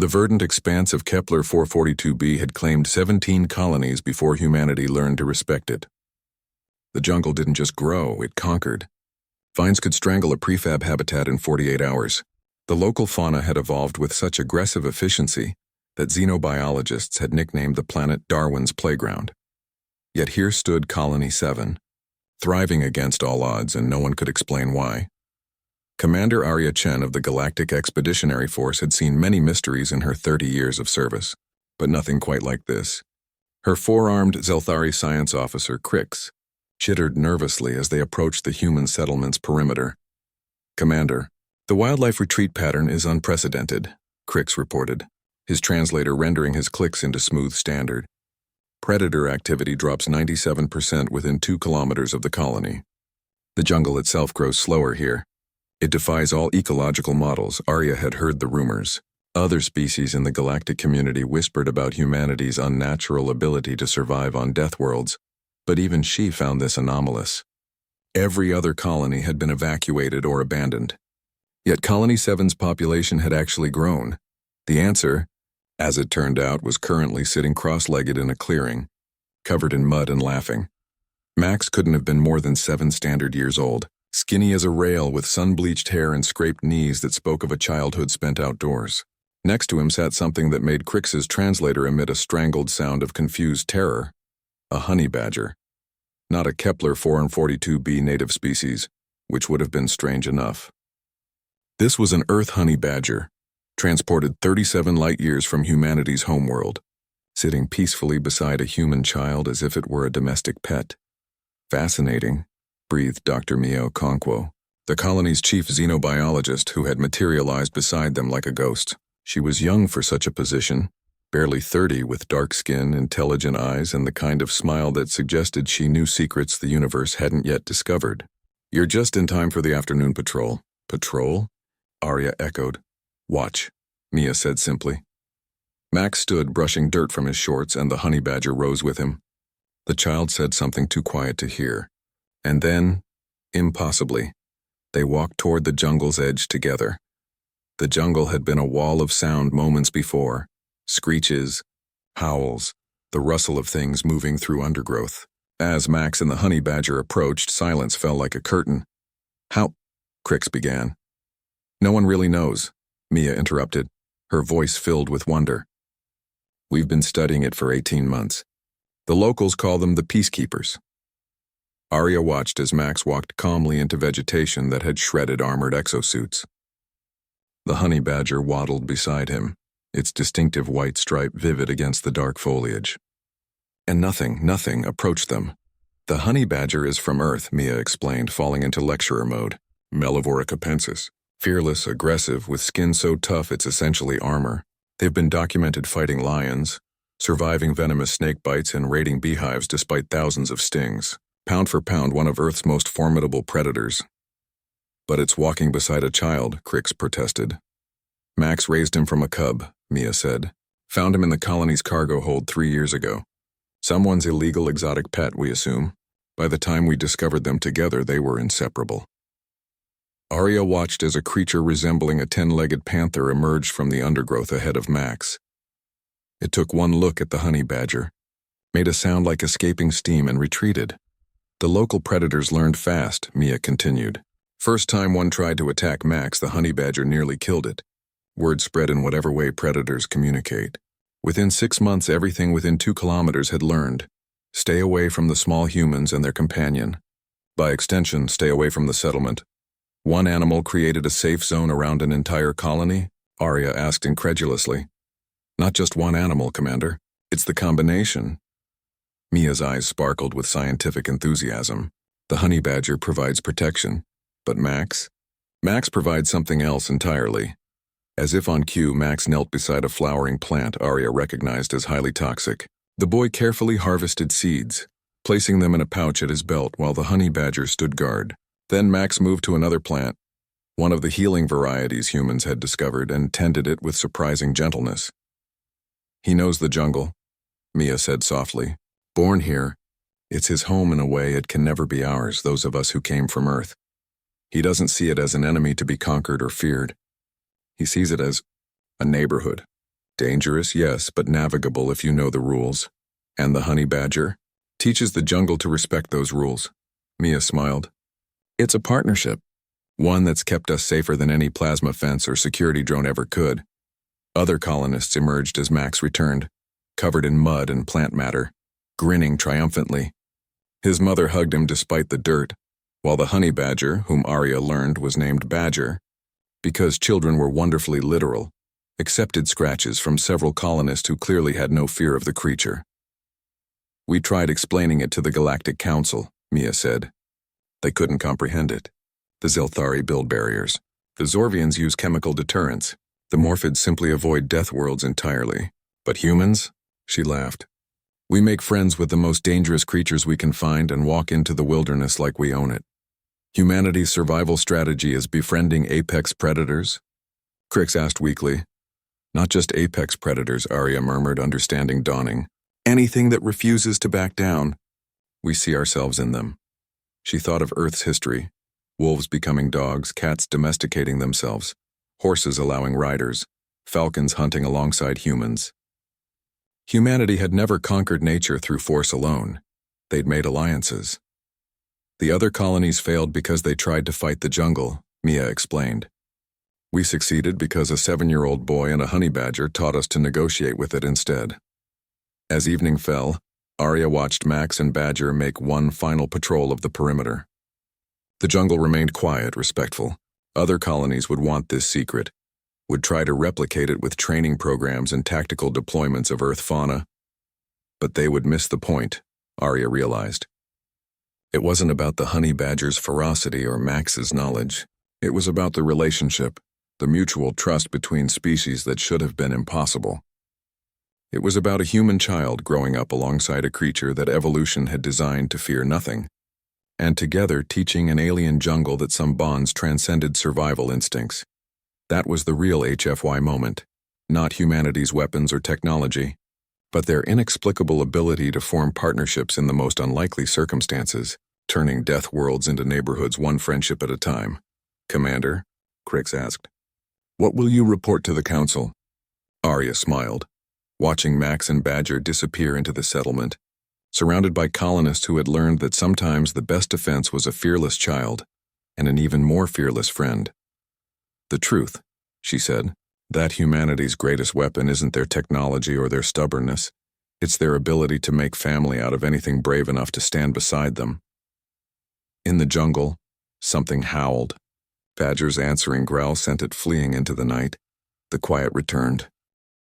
The verdant expanse of Kepler 442b had claimed 17 colonies before humanity learned to respect it. The jungle didn't just grow, it conquered. Vines could strangle a prefab habitat in 48 hours. The local fauna had evolved with such aggressive efficiency that xenobiologists had nicknamed the planet Darwin's playground. Yet here stood Colony 7, thriving against all odds, and no one could explain why. Commander Arya Chen of the Galactic Expeditionary Force had seen many mysteries in her 30 years of service, but nothing quite like this. Her four-armed Zelthari science officer, Crix, chittered nervously as they approached the human settlement's perimeter. "Commander, the wildlife retreat pattern is unprecedented," Crix reported, his translator rendering his clicks into smooth standard. "Predator activity drops 97% within 2 kilometers of the colony. The jungle itself grows slower here. It defies all ecological models." Arya had heard the rumors. Other species in the galactic community whispered about humanity's unnatural ability to survive on death worlds, but even she found this anomalous. Every other colony had been evacuated or abandoned. Yet Colony 7's population had actually grown. The answer, as it turned out, was currently sitting cross-legged in a clearing, covered in mud and laughing. Max couldn't have been more than 7 standard years old, skinny as a rail with sun-bleached hair and scraped knees that spoke of a childhood spent outdoors. Next to him sat something that made Crix's translator emit a strangled sound of confused terror. A honey badger. Not a Kepler 442b native species, which would have been strange enough. This was an Earth honey badger, transported 37 light-years from humanity's homeworld, sitting peacefully beside a human child as if it were a domestic pet. "Fascinating," breathed Dr. Mio Conquo, the colony's chief xenobiologist who had materialized beside them like a ghost. She was young for such a position, barely 30, with dark skin, intelligent eyes, and the kind of smile that suggested she knew secrets the universe hadn't yet discovered. "You're just in time for the afternoon patrol." "Patrol?" Arya echoed. "Watch," Mia said simply. Max stood brushing dirt from his shorts, and the honey badger rose with him. The child said something too quiet to hear. And then, impossibly, they walked toward the jungle's edge together. The jungle had been a wall of sound moments before. Screeches, howls, the rustle of things moving through undergrowth. As Max and the honey badger approached, silence fell like a curtain. "How?" Crix began. "No one really knows," Mia interrupted, her voice filled with wonder. "We've been studying it for 18 months. The locals call them the peacekeepers." Arya watched as Max walked calmly into vegetation that had shredded armored exosuits. The honey badger waddled beside him, its distinctive white stripe vivid against the dark foliage. And nothing approached them. "The honey badger is from Earth," Mia explained, falling into lecturer mode. "Mellivora capensis. Fearless, aggressive, with skin so tough it's essentially armor. They've been documented fighting lions, surviving venomous snake bites, and raiding beehives despite thousands of stings. Pound for pound, one of Earth's most formidable predators." "But it's walking beside a child," Crix protested. "Max raised him from a cub," Mia said. "Found him in the colony's cargo hold 3 years ago. Someone's illegal exotic pet, we assume. By the time we discovered them together, they were inseparable." Arya watched as a creature resembling a 10-legged panther emerged from the undergrowth ahead of Max. It took one look at the honey badger, made a sound like escaping steam, and retreated. "The local predators learned fast," Mia continued. "First time one tried to attack Max, the honey badger nearly killed it. Word spread in whatever way predators communicate. Within 6 months, everything within 2 kilometers had learned. Stay away from the small humans and their companion. By extension, stay away from the settlement." "One animal created a safe zone around an entire colony?" Arya asked incredulously. "Not just one animal, Commander. It's the combination." Mia's eyes sparkled with scientific enthusiasm. "The honey badger provides protection. But Max? Max provides something else entirely." As if on cue, Max knelt beside a flowering plant Arya recognized as highly toxic. The boy carefully harvested seeds, placing them in a pouch at his belt while the honey badger stood guard. Then Max moved to another plant, one of the healing varieties humans had discovered, and tended it with surprising gentleness. "He knows the jungle," Mia said softly. "Born here, it's his home in a way it can never be ours, those of us who came from Earth. He doesn't see it as an enemy to be conquered or feared. He sees it as a neighborhood." Dangerous, yes, but navigable if you know the rules. And the honey badger? Teaches the jungle to respect those rules. Mia smiled. It's a partnership. One that's kept us safer than any plasma fence or security drone ever could. Other colonists emerged as Max returned, covered in mud and plant matter, grinning triumphantly. His mother hugged him despite the dirt, while the honey badger, whom Arya learned was named Badger, because children were wonderfully literal, accepted scratches from several colonists who clearly had no fear of the creature. We tried explaining it to the Galactic Council, Mia said. They couldn't comprehend it. The Zelthari build barriers. The Zorvians use chemical deterrents. The Morphids simply avoid death worlds entirely. But humans? She laughed. We make friends with the most dangerous creatures we can find and walk into the wilderness like we own it. Humanity's survival strategy is befriending apex predators? Crix asked weakly. Not just apex predators, Arya murmured, understanding dawning. Anything that refuses to back down. We see ourselves in them. She thought of Earth's history. Wolves becoming dogs, cats domesticating themselves, horses allowing riders, falcons hunting alongside humans. Humanity had never conquered nature through force alone. They'd made alliances. The other colonies failed because they tried to fight the jungle, Mia explained. We succeeded because a 7-year-old boy and a honey badger taught us to negotiate with it instead. As evening fell, Arya watched Max and Badger make one final patrol of the perimeter. The jungle remained quiet, respectful. Other colonies would want this secret, would try to replicate it with training programs and tactical deployments of Earth fauna. But they would miss the point, Arya realized. It wasn't about the honey badger's ferocity or Max's knowledge. It was about the relationship, the mutual trust between species that should have been impossible. It was about a human child growing up alongside a creature that evolution had designed to fear nothing, and together teaching an alien jungle that some bonds transcended survival instincts. That was the real HFY moment, not humanity's weapons or technology, but their inexplicable ability to form partnerships in the most unlikely circumstances, turning death worlds into neighborhoods one friendship at a time. Commander, Crix asked, what will you report to the council? Arya smiled, watching Max and Badger disappear into the settlement, surrounded by colonists who had learned that sometimes the best defense was a fearless child and an even more fearless friend. The truth, she said, that humanity's greatest weapon isn't their technology or their stubbornness. It's their ability to make family out of anything brave enough to stand beside them. In the jungle, something howled. Badger's answering growl sent it fleeing into the night. The quiet returned.